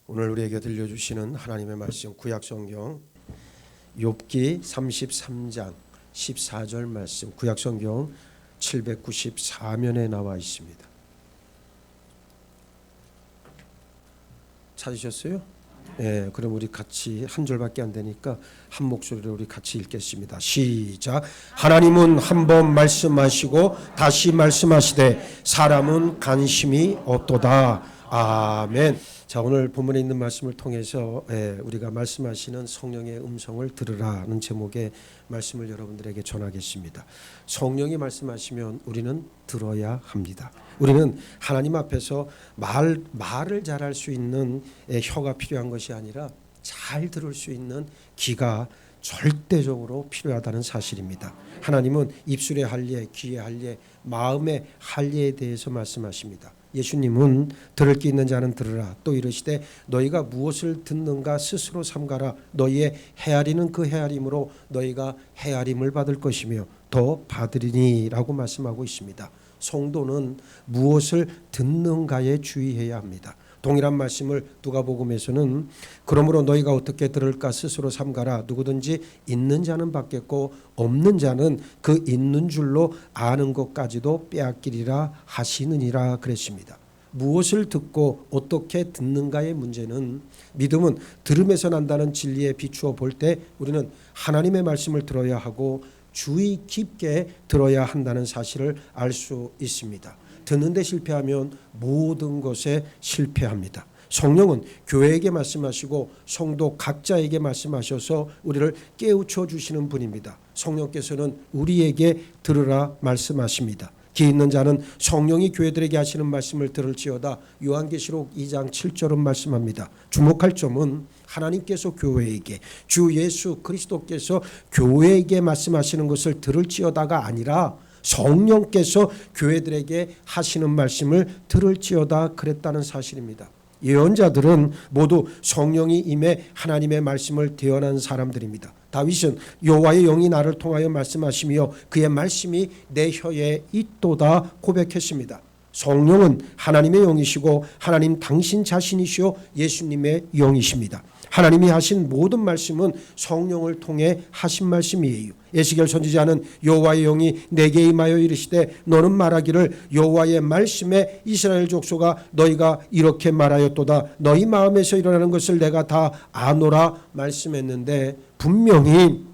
오늘 우리에게 들려주시는 하나님의 말씀 구약성경 욥기 33장 14절 말씀 구약성경 794면에 나와 있습니다. 찾으셨어요? 네, 그럼 우리 같이 한 절밖에 안 되니까 한 목소리로 우리 같이 읽겠습니다. 시작. 하나님은 한 번 말씀하시고 다시 말씀하시되 사람은 관심이 없도다. 아멘. 자, 오늘 본문에 있는 말씀을 통해서 우리가 말씀하시는 성령의 음성을 들으라는 제목의 말씀을 여러분들에게 전하겠습니다. 성령이 말씀하시면 우리는 들어야 합니다. 우리는 하나님 앞에서 말을 잘할 수 있는 혀가 필요한 것이 아니라 잘 들을 수 있는 귀가 절대적으로 필요하다는 사실입니다. 하나님은 입술의 할례, 귀의 할례, 마음의 할례에 대해서 말씀하십니다. 예수님은 들을 게 있는 자는 들으라. 또 이르시되 너희가 무엇을 듣는가 스스로 삼가라. 너희의 헤아리는 그 헤아림으로 너희가 헤아림을 받을 것이며 더 받으리니라고 말씀하고 있습니다. 성도는 무엇을 듣는가에 주의해야 합니다. 동일한 말씀을 누가복음에서는 그러므로 너희가 어떻게 들을까 스스로 삼가라. 누구든지 있는 자는 받겠고 없는 자는 그 있는 줄로 아는 것까지도 빼앗기리라 하시느니라 그랬습니다. 무엇을 듣고 어떻게 듣는가의 문제는 믿음은 들음에서 난다는 진리에 비추어 볼 때 우리는 하나님의 말씀을 들어야 하고 주의 깊게 들어야 한다는 사실을 알 수 있습니다. 듣는데 실패하면 모든 것에 실패합니다. 성령은 교회에게 말씀하시고 성도 각자에게 말씀하셔서 우리를 깨우쳐 주시는 분입니다. 성령께서는 우리에게 들으라 말씀하십니다. 귀 있는 자는 성령이 교회들에게 하시는 말씀을 들을지어다. 요한계시록 2장 7절은 말씀합니다. 주목할 점은 하나님께서 교회에게 주 예수 그리스도께서 교회에게 말씀하시는 것을 들을지어다가 아니라 성령께서 교회들에게 하시는 말씀을 들을지어다 그랬다는 사실입니다. 예언자들은 모두 성령이 임해 하나님의 말씀을 대언한 사람들입니다. 다윗은 여호와의 영이 나를 통하여 말씀하시며 그의 말씀이 내 혀에 있도다 고백했습니다. 성령은 하나님의 영이시고 하나님 당신 자신이시요 예수님의 영이십니다. 하나님이 하신 모든 말씀은 성령을 통해 하신 말씀이에요. 에스겔 선지자는 여호와의 영이 내게 임하여 이르시되 너는 말하기를 여호와의 말씀에 이스라엘 족속아 너희가 이렇게 말하였도다. 너희 마음에서 일어나는 것을 내가 다 아노라 말씀했는데 분명히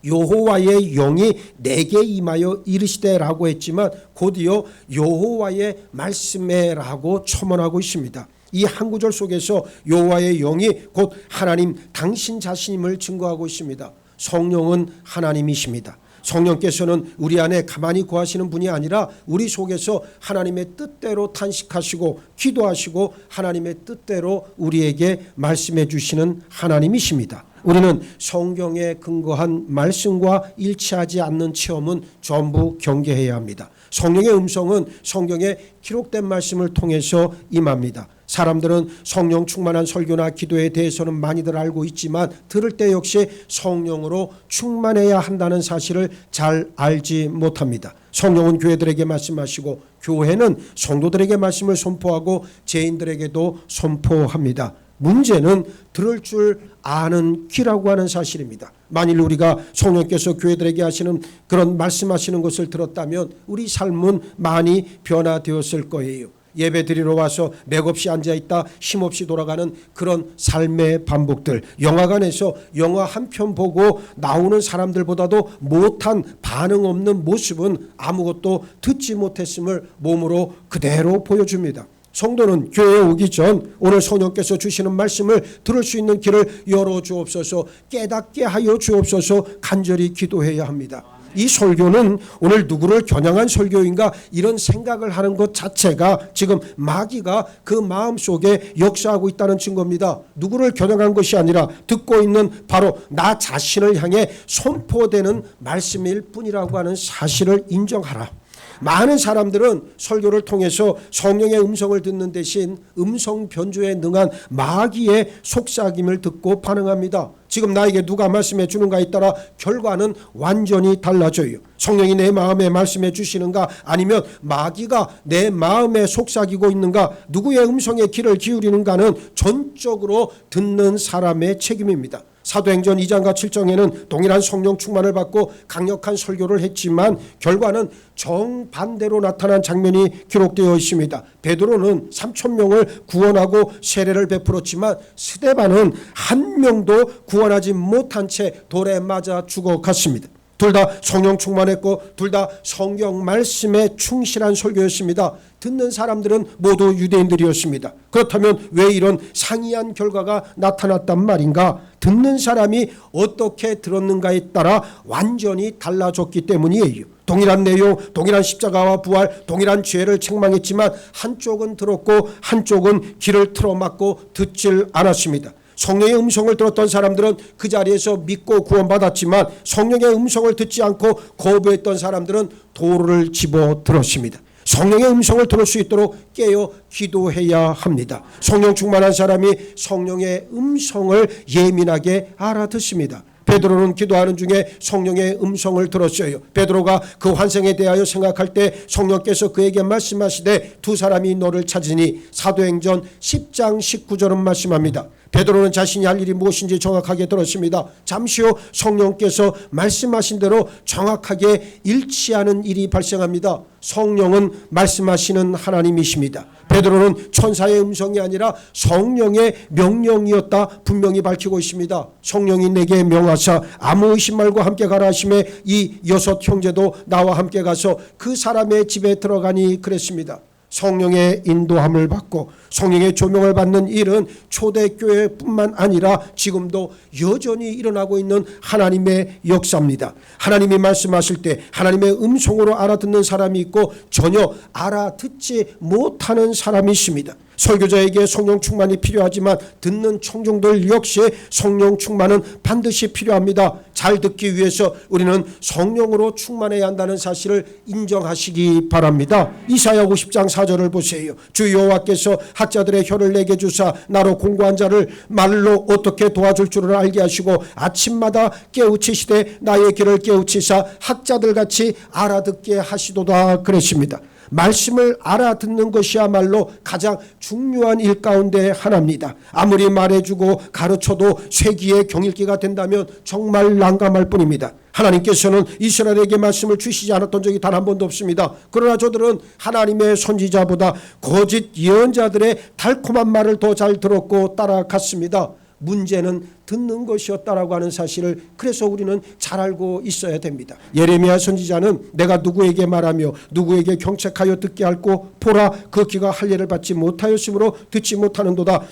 여호와의 영이 내게 임하여 이르시되라고 했지만 곧이어 여호와의 말씀에라고 첨언하고 있습니다. 이 한 구절 속에서 여호와의 영이 곧 하나님 당신 자신임을 증거하고 있습니다. 성령은 하나님이십니다. 성령께서는 우리 안에 가만히 거하시는 분이 아니라 우리 속에서 하나님의 뜻대로 탄식하시고 기도하시고 하나님의 뜻대로 우리에게 말씀해 주시는 하나님이십니다. 우리는 성경에 근거한 말씀과 일치하지 않는 체험은 전부 경계해야 합니다. 성령의 음성은 성경에 기록된 말씀을 통해서 임합니다. 사람들은 성령 충만한 설교나 기도에 대해서는 많이들 알고 있지만 들을 때 역시 성령으로 충만해야 한다는 사실을 잘 알지 못합니다. 성령은 교회들에게 말씀하시고 교회는 성도들에게 말씀을 선포하고 죄인들에게도 선포합니다. 문제는 들을 줄 아는 귀라고 하는 사실입니다. 만일 우리가 성령께서 교회들에게 하시는 그런 말씀하시는 것을 들었다면 우리 삶은 많이 변화되었을 거예요. 예배 드리러 와서 맥없이 앉아있다 힘없이 돌아가는 그런 삶의 반복들, 영화관에서 영화 한 편 보고 나오는 사람들보다도 못한 반응 없는 모습은 아무것도 듣지 못했음을 몸으로 그대로 보여줍니다. 성도는 교회에 오기 전 오늘 성령께서 주시는 말씀을 들을 수 있는 길을 열어주옵소서, 깨닫게 하여 주옵소서 간절히 기도해야 합니다. 이 설교는 오늘 누구를 겨냥한 설교인가 이런 생각을 하는 것 자체가 지금 마귀가 그 마음속에 역사하고 있다는 증거입니다. 누구를 겨냥한 것이 아니라 듣고 있는 바로 나 자신을 향해 선포되는 말씀일 뿐이라고 하는 사실을 인정하라. 많은 사람들은 설교를 통해서 성령의 음성을 듣는 대신 음성 변조에 능한 마귀의 속삭임을 듣고 반응합니다. 지금 나에게 누가 말씀해 주는가에 따라 결과는 완전히 달라져요. 성령이 내 마음에 말씀해 주시는가, 아니면 마귀가 내 마음에 속삭이고 있는가, 누구의 음성에 귀를 기울이는가는 전적으로 듣는 사람의 책임입니다. 사도행전 2장과 7장에는 동일한 성령 충만을 받고 강력한 설교를 했지만 결과는 정반대로 나타난 장면이 기록되어 있습니다. 베드로는 3,000명을 구원하고 세례를 베풀었지만 스데반은 한 명도 구원하지 못한 채 돌에 맞아 죽어갔습니다. 둘 다 성령 충만했고 둘 다 성경 말씀에 충실한 설교였습니다. 듣는 사람들은 모두 유대인들이었습니다. 그렇다면 왜 이런 상이한 결과가 나타났단 말인가? 듣는 사람이 어떻게 들었는가에 따라 완전히 달라졌기 때문이에요. 동일한 내용, 동일한 십자가와 부활, 동일한 죄를 책망했지만 한쪽은 들었고 한쪽은 귀를 틀어막고 듣질 않았습니다. 성령의 음성을 들었던 사람들은 그 자리에서 믿고 구원받았지만 성령의 음성을 듣지 않고 거부했던 사람들은 돌을 집어 들었습니다. 성령의 음성을 들을 수 있도록 깨어 기도해야 합니다. 성령 충만한 사람이 성령의 음성을 예민하게 알아듣습니다. 베드로는 기도하는 중에 성령의 음성을 들었어요. 베드로가 그 환생에 대하여 생각할 때 성령께서 그에게 말씀하시되 두 사람이 너를 찾으니, 사도행전 10장 19절은 말씀합니다. 베드로는 자신이 할 일이 무엇인지 정확하게 들었습니다. 잠시 후 성령께서 말씀하신 대로 정확하게 일치하는 일이 발생합니다. 성령은 말씀하시는 하나님이십니다. 베드로는 천사의 음성이 아니라 성령의 명령이었다 분명히 밝히고 있습니다. 성령이 내게 명하사 아무 의심 말고 함께 가라 하심에 이 6 형제도 나와 함께 가서 그 사람의 집에 들어가니 그랬습니다. 성령의 인도함을 받고 성령의 조명을 받는 일은 초대교회뿐만 아니라 지금도 여전히 일어나고 있는 하나님의 역사입니다. 하나님이 말씀하실 때 하나님의 음성으로 알아듣는 사람이 있고 전혀 알아듣지 못하는 사람이 있습니다. 설교자에게 성령 충만이 필요하지만 듣는 청중들 역시 성령 충만은 반드시 필요합니다. 잘 듣기 위해서 우리는 성령으로 충만해야 한다는 사실을 인정하시기 바랍니다. 이사야 50장 4절을 보세요. 주 여호와께서 학자들의 혀를 내게 주사 나로 공고한 자를 말로 어떻게 도와줄 줄을 알게 하시고 아침마다 깨우치시되 나의 귀를 깨우치사 학자들같이 알아듣게 하시도다 그랬습니다. 말씀을 알아듣는 것이야말로 가장 중요한 일 가운데 하나입니다. 아무리 말해주고 가르쳐도 쇠기의 경읽기가 된다면 정말 난감할 뿐입니다. 하나님께서는 이스라엘에게 말씀을 주시지 않았던 적이 단 한 번도 없습니다. 그러나 저들은 하나님의 선지자보다 거짓 예언자들의 달콤한 말을 더 잘 들었고 따라갔습니다. 문제는 듣는 것이었다라고 하는 사실을 그래서 우리는 잘 알고 있어야 됩니다. 예레미야 선지자는 내가 누구에게 말하며 누구에게 경책하여 듣게 할고 보라 그 귀가 할례를 받지 못하였으므로 듣지 못하는도다.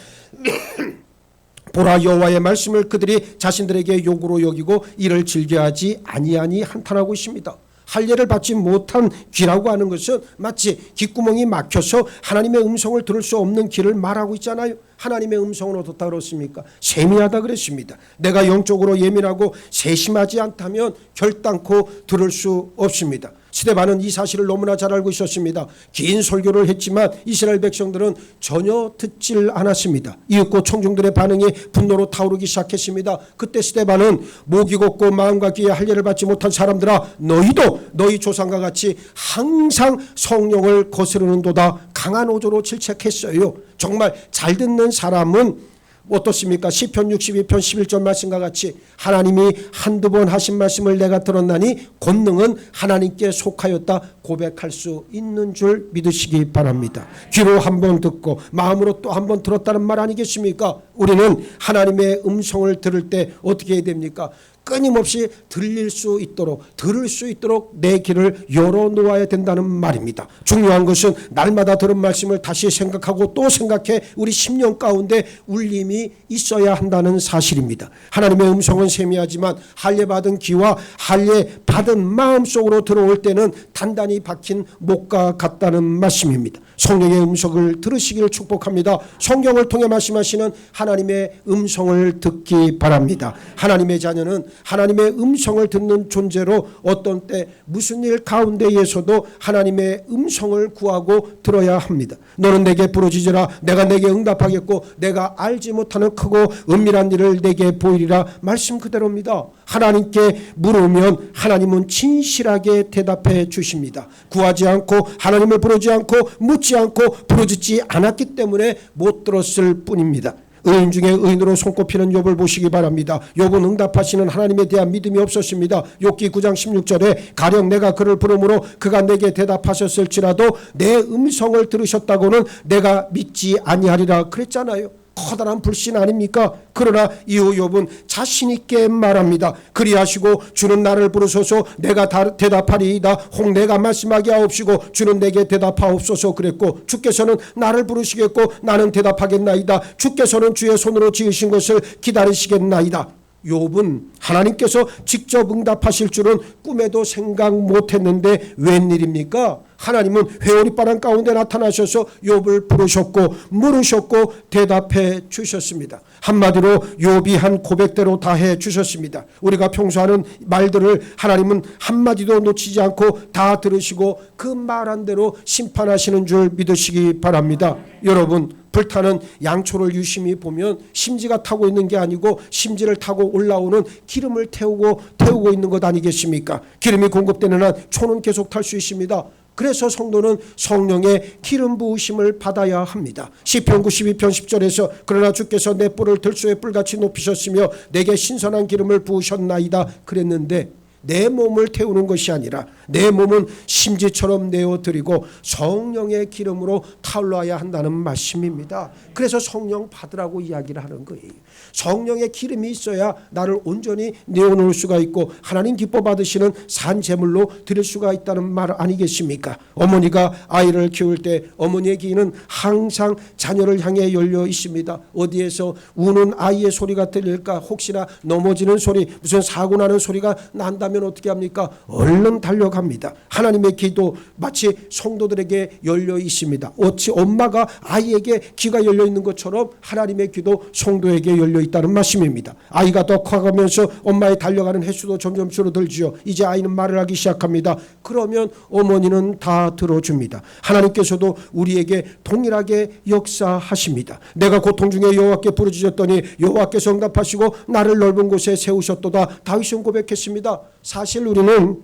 보라 여호와의 말씀을 그들이 자신들에게 욕으로 여기고 이를 즐겨하지 아니하니 한탄하고 있습니다. 할례를 받지 못한 귀라고 하는 것은 마치 귓구멍이 막혀서 하나님의 음성을 들을 수 없는 귀를 말하고 있잖아요. 하나님의 음성은 어떻다 그렇습니까? 세미하다 그랬습니다. 내가 영적으로 예민하고 세심하지 않다면 결단코 들을 수 없습니다. 스데반은 이 사실을 너무나 잘 알고 있었습니다. 긴 설교를 했지만 이스라엘 백성들은 전혀 듣질 않았습니다. 이윽고 청중들의 반응이 분노로 타오르기 시작했습니다. 그때 스데반은 목이 곱고 마음과 귀에 할례를 받지 못한 사람들아, 너희도 너희 조상과 같이 항상 성령을 거스르는도다 강한 어조로 질책했어요. 정말 잘 듣는 사람은 어떻습니까? 시편 62편 11절 말씀과 같이 하나님이 한두 번 하신 말씀을 내가 들었나니 권능은 하나님께 속하였다 고백할 수 있는 줄 믿으시기 바랍니다. 귀로 한 번 듣고 마음으로 또 한 번 들었다는 말 아니겠습니까? 우리는 하나님의 음성을 들을 때 어떻게 해야 됩니까? 끊임없이 들릴 수 있도록 들을 수 있도록 내 귀를 열어놓아야 된다는 말입니다. 중요한 것은 날마다 들은 말씀을 다시 생각하고 또 생각해 우리 심령 가운데 울림이 있어야 한다는 사실입니다. 하나님의 음성은 세미하지만 할례 받은 귀와 할례 받은 마음 속으로 들어올 때는 단단히 박힌 목과 같다는 말씀입니다. 성령의 음성을 들으시기를 축복합니다. 성경을 통해 말씀하시는 하나님의 음성을 듣기 바랍니다. 하나님의 자녀는 하나님의 음성을 듣는 존재로 어떤 때 무슨 일 가운데에서도 하나님의 음성을 구하고 들어야 합니다. 너는 내게 부르짖으라 내가 내게 응답하겠고 내가 알지 못하는 크고 은밀한 일을 내게 보이리라. 말씀 그대로입니다. 하나님께 물으면 하나님은 진실하게 대답해 주십니다. 구하지 않고 하나님을 부르지 않고 묻지 않고 부르짖지 않았기 때문에 못 들었을 뿐입니다. 의인 중에 의인으로 손꼽히는 욥을 보시기 바랍니다. 욥은 응답하시는 하나님에 대한 믿음이 없었습니다. 욥기 9장 16절에 가령 내가 그를 부르므로 그가 내게 대답하셨을지라도 내 음성을 들으셨다고는 내가 믿지 아니하리라 그랬잖아요. 커다란 불신 아닙니까? 그러나 이후 욥은 자신 있게 말합니다. 그리하시고 주는 나를 부르소서 내가 대답하리이다. 혹 내가 말씀하게 하옵시고 주는 내게 대답하옵소서 그랬고 주께서는 나를 부르시겠고 나는 대답하겠나이다. 주께서는 주의 손으로 지으신 것을 기다리시겠나이다. 욥은 하나님께서 직접 응답하실 줄은 꿈에도 생각 못했는데 웬일입니까? 하나님은 회오리바람 가운데 나타나셔서 욥을 부르셨고 물으셨고 대답해 주셨습니다. 한마디로 욥이 한 고백대로 다 해 주셨습니다. 우리가 평소 하는 말들을 하나님은 한마디도 놓치지 않고 다 들으시고 그 말한 대로 심판하시는 줄 믿으시기 바랍니다. 여러분, 불타는 양초를 유심히 보면 심지가 타고 있는 게 아니고 심지를 타고 올라오는 기름을 태우고 있는 것 아니겠습니까? 기름이 공급되는 한 초는 계속 탈 수 있습니다. 그래서 성도는 성령의 기름 부으심을 받아야 합니다. 시편 92편 10절에서 그러나 주께서 내 뿔을 들소의 뿔같이 높이셨으며 내게 신선한 기름을 부으셨나이다 그랬는데 내 몸을 태우는 것이 아니라 내 몸은 심지처럼 내어드리고 성령의 기름으로 타올라야 한다는 말씀입니다. 그래서 성령 받으라고 이야기를 하는 거예요. 성령의 기름이 있어야 나를 온전히 내어놓을 수가 있고 하나님 기뻐 받으시는 산 제물로 드릴 수가 있다는 말 아니겠습니까? 어머니가 아이를 키울 때 어머니의 귀는 항상 자녀를 향해 열려 있습니다. 어디에서 우는 아이의 소리가 들릴까? 혹시나 넘어지는 소리, 무슨 사고 나는 소리가 난다면 어떻게 합니까? 얼른 달려갑니다. 하나님의 귀도 마치 성도들에게 열려 있습니다. 어찌 엄마가 아이에게 귀가 열려 있는 것처럼 하나님의 귀도 성도에게 열려 있다는 말씀입니다. 아이가 더 커가면서 엄마의 달려가는 횟수도 점점 줄어들지요. 이제 아이는 말을 하기 시작합니다. 그러면 어머니는 다 들어줍니다. 하나님께서도 우리에게 동일하게 역사하십니다. 내가 고통 중에 여호와께 부르짖었더니 여호와께서 응답하시고 나를 넓은 곳에 세우셨도다. 다윗은 고백했습니다. 사실 우리는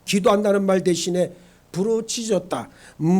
기도한다는 말 대신에 부르짖었다,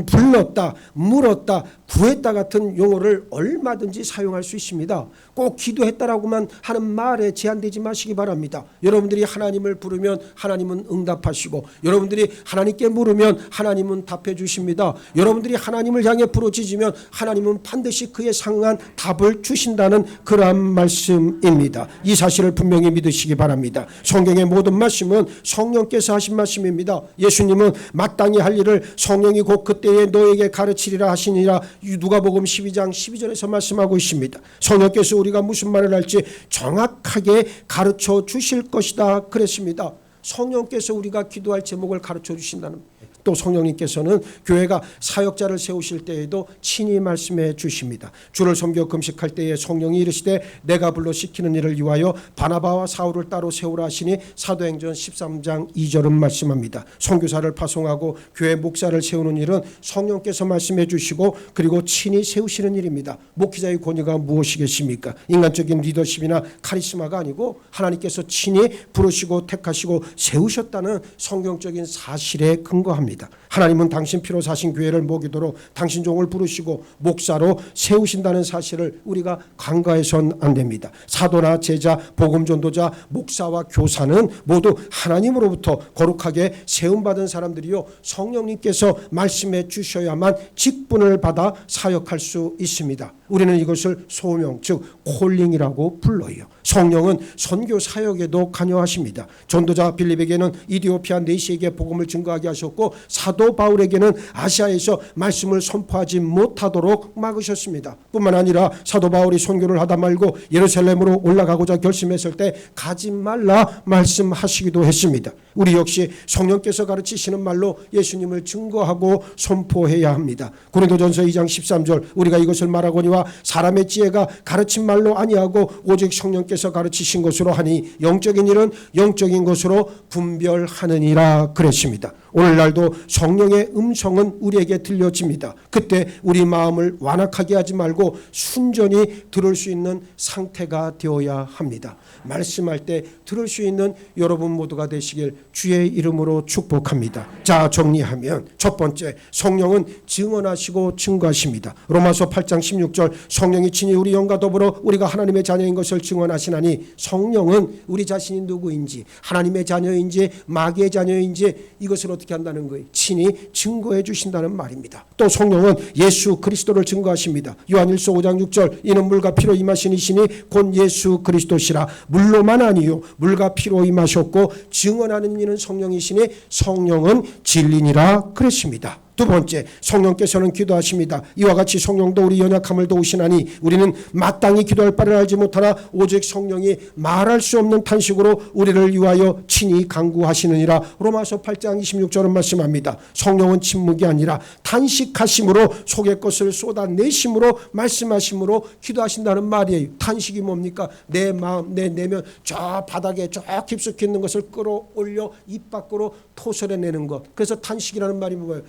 불렀다, 물었다, 구했다 같은 용어를 얼마든지 사용할 수 있습니다. 꼭 기도했다라고만 하는 말에 제한되지 마시기 바랍니다. 여러분들이 하나님을 부르면 하나님은 응답하시고 여러분들이 하나님께 물으면 하나님은 답해 주십니다. 여러분들이 하나님을 향해 부르짖으면 하나님은 반드시 그에 상응한 답을 주신다는 그러한 말씀입니다. 이 사실을 분명히 믿으시기 바랍니다. 성경의 모든 말씀은 성령께서 하신 말씀입니다. 예수님은 마땅히 할 일을 성령이 곧 그때에 너에게 가르치리라 하시니라 누가복음 12장 12절에서 말씀하고 있습니다. 성령께서 우리가 무슨 말을 할지 정확하게 가르쳐 주실 것이다 그랬습니다. 성령께서 우리가 기도할 제목을 가르쳐 주신다는, 또 성령님께서는 교회가 사역자를 세우실 때에도 친히 말씀해 주십니다. 주를 섬겨 금식할 때에 성령이 이르시되 내가 불러 시키는 일을 위하여 바나바와 사울을 따로 세우라 하시니 사도행전 13장 2절은 말씀합니다. 선교사를 파송하고 교회 목사를 세우는 일은 성령께서 말씀해 주시고 그리고 친히 세우시는 일입니다. 목회자의 권위가 무엇이겠습니까? 인간적인 리더십이나 카리스마가 아니고 하나님께서 친히 부르시고 택하시고 세우셨다는 성경적인 사실에 근거합니다. 하나님은 당신 피로 사신 교회를 먹이도록 당신 종을 부르시고 목사로 세우신다는 사실을 우리가 간과해서는 안 됩니다. 사도나 제자, 복음 전도자, 목사와 교사는 모두 하나님으로부터 거룩하게 세움받은 사람들이요 성령님께서 말씀해 주셔야만 직분을 받아 사역할 수 있습니다. 우리는 이것을 소명, 즉 콜링이라고 불러요. 성령은 선교 사역에도 관여하십니다. 전도자 빌립에게는 이디오피아 내시에게 복음을 증거하게 하셨고, 사도 바울에게는 아시아에서 말씀을 선포하지 못하도록 막으셨습니다. 뿐만 아니라 사도 바울이 선교를 하다 말고 예루살렘으로 올라가고자 결심했을 때 가지 말라 말씀하시기도 했습니다. 우리 역시 성령께서 가르치시는 말로 예수님을 증거하고 선포해야 합니다. 고린도전서 2장 13절, 우리가 이것을 말하거니와 사람의 지혜가 가르친 말로 아니하고 오직 성령께서 가르치신 것으로 하니 영적인 일은 영적인 것으로 분별하느니라 그랬습니다. 오늘날도 성령의 음성은 우리에게 들려집니다. 그때 우리 마음을 완악하게 하지 말고 순전히 들을 수 있는 상태가 되어야 합니다. 말씀할 때 들을 수 있는 여러분 모두가 되시길 주의 이름으로 축복합니다. 자, 정리하면 첫 번째, 성령은 증언하시고 증거하십니다. 로마서 8장 16절, 성령이 친히 우리 영과 더불어 우리가 하나님의 자녀인 것을 증언하시나니, 성령은 우리 자신이 누구인지, 하나님의 자녀인지 마귀의 자녀인지 이것을 어떻게 한다는 거예요? 친히 증거해 주신다는 말입니다. 또 성령은 예수 그리스도를 증거하십니다. 요한일서 5장 6절, 이는 물과 피로 임하신 이시니 곧 예수 그리스도시라. 물로만 아니요 물과 피로 임하셨고 증언하는 이는 성령이시니 성령은 진리니라 그랬습니다. 두 번째, 성령께서는 기도하십니다. 이와 같이 성령도 우리 연약함을 도우시나니 우리는 마땅히 기도할 바를 알지 못하나 오직 성령이 말할 수 없는 탄식으로 우리를 위하여 친히 간구하시느니라. 로마서 8장 26절은 말씀합니다. 성령은 침묵이 아니라 탄식하심으로 속의 것을 쏟아내심으로 말씀하심으로 기도하신다는 말이에요. 탄식이 뭡니까? 내 마음, 내 내면 저 바닥에 저 깊숙이 있는 것을 끌어올려 입 밖으로 토설해내는 것. 그래서 탄식이라는 말이 뭐예요?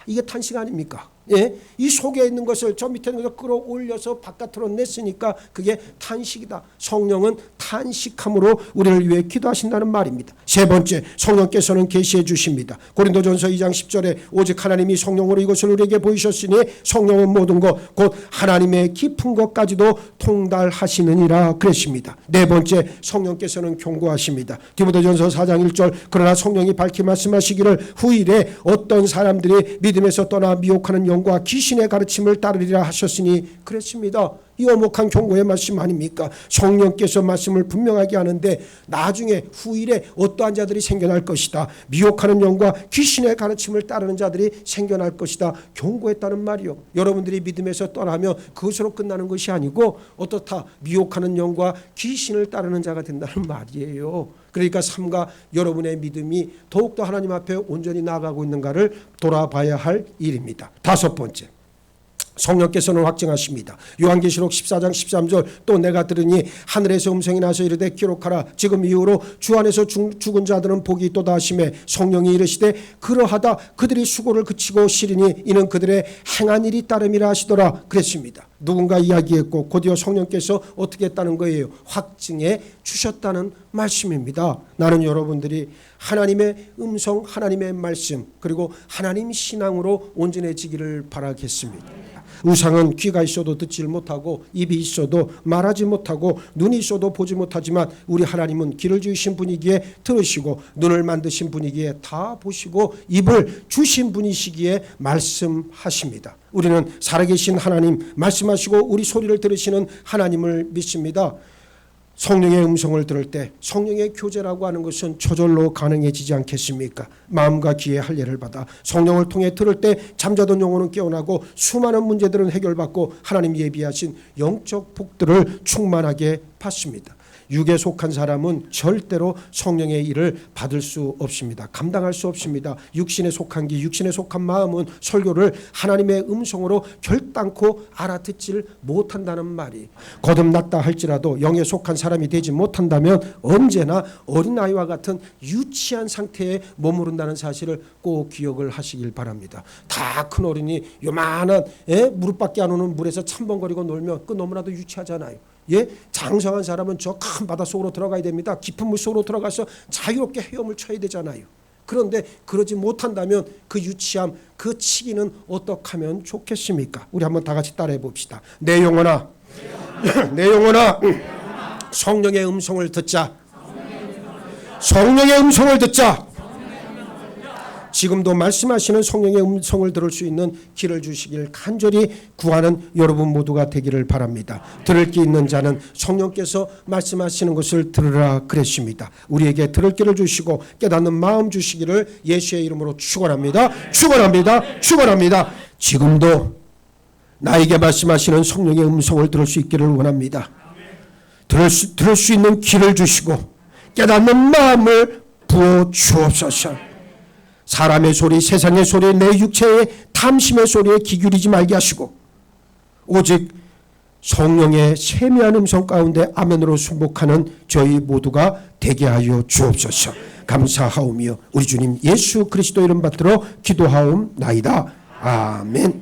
이게 탄식 아닙니까? 예? 이 속에 있는 것을 저 밑에 있는 것을 끌어올려서 바깥으로 냈으니까 그게 탄식이다. 성령은 탄식함으로 우리를 위해 기도하신다는 말입니다. 세 번째, 성령께서는 계시해 주십니다. 고린도전서 2장 10절에 오직 하나님이 성령으로 이것을 우리에게 보이셨으니 성령은 모든 것 곧 하나님의 깊은 것까지도 통달하시느니라 그랬습니다. 네 번째, 성령께서는 경고하십니다. 디모데전서 4장 1절, 그러나 성령이 밝히 말씀하시기를 후일에 어떤 사람들이 믿음에서 떠나 미혹하는 영과 귀신의 가르침을 따르리라 하셨으니 그랬습니다. 이 오목한 경고의 말씀 아닙니까? 성령께서 말씀을 분명하게 하는데 나중에 후일에 어떠한 자들이 생겨날 것이다. 미혹하는 영과 귀신의 가르침을 따르는 자들이 생겨날 것이다. 경고했다는 말이요. 여러분들이 믿음에서 떠나면 그것으로 끝나는 것이 아니고 어떻다? 미혹하는 영과 귀신을 따르는 자가 된다는 말이에요. 그러니까 삶과 여러분의 믿음이 더욱더 하나님 앞에 온전히 나아가고 있는가를 돌아봐야 할 일입니다. 다섯 번째, 성령께서는 확증하십니다. 요한계시록 14장 13절, 또 내가 들으니 하늘에서 음성이 나서 이르되 기록하라. 지금 이후로 주 안에서 죽은 자들은 복이 있도다 하시매 성령이 이르시되 그러하다. 그들이 수고를 그치고 쉬리니 이는 그들의 행한 일이 따름이라 하시더라 그랬습니다. 누군가 이야기했고 곧이어 성령께서 어떻게 했다는 거예요? 확증해 주셨다는 말씀입니다. 나는 여러분들이 하나님의 음성, 하나님의 말씀, 그리고 하나님 신앙으로 온전해지기를 바라겠습니다. 우상은 귀가 있어도 듣지 못하고 입이 있어도 말하지 못하고 눈이 있어도 보지 못하지만 우리 하나님은 귀를 주신 분이기에 들으시고 눈을 만드신 분이기에 다 보시고 입을 주신 분이시기에 말씀하십니다. 우리는 살아계신 하나님, 말씀하시고 우리 소리를 들으시는 하나님을 믿습니다. 성령의 음성을 들을 때 성령의 교제라고 하는 것은 저절로 가능해지지 않겠습니까? 마음과 귀에 할례를 받아 성령을 통해 들을 때 잠자던 영혼은 깨어나고 수많은 문제들은 해결받고 하나님 예비하신 영적 복들을 충만하게 받습니다. 육에 속한 사람은 절대로 성령의 일을 받을 수 없습니다. 감당할 수 없습니다. 육신에 속한 귀, 육신에 속한 마음은 설교를 하나님의 음성으로 결단코 알아듣지를 못한다는 말이, 거듭났다 할지라도 영에 속한 사람이 되지 못한다면 언제나 어린아이와 같은 유치한 상태에 머무른다는 사실을 꼭 기억을 하시길 바랍니다. 다 큰 어린이 요만한 무릎밖에 안 오는 물에서 참번거리고 놀면 그 너무나도 유치하잖아요. 예? 장성한 사람은 저 큰 바닷속으로 들어가야 됩니다. 깊은 물속으로 들어가서 자유롭게 헤엄을 쳐야 되잖아요. 그런데 그러지 못한다면 그 유치함, 그 치기는 어떻게 하면 좋겠습니까? 우리 한번 다 같이 따라해 봅시다. 내 영혼아, 내 영혼아, 성령의 음성을 듣자. 성령의 음성을 듣자. 지금도 말씀하시는 성령의 음성을 들을 수 있는 길을 주시길 간절히 구하는 여러분 모두가 되기를 바랍니다. 들을 게 있는 자는 성령께서 말씀하시는 것을 들으라 그랬습니다. 우리에게 들을 길을 주시고 깨닫는 마음 주시기를 예수의 이름으로 축원합니다. 축원합니다. 축원합니다. 지금도 나에게 말씀하시는 성령의 음성을 들을 수 있기를 원합니다. 들을 수 있는 길을 주시고 깨닫는 마음을 부어 주옵소서. 사람의 소리, 세상의 소리, 내 육체의 탐심의 소리에 귀 기울이지 말게 하시고 오직 성령의 세미한 음성 가운데 아멘으로 순복하는 저희 모두가 되게 하여 주옵소서. 감사하오며 우리 주님 예수 그리스도 이름 받들어 기도하옵나이다. 아멘.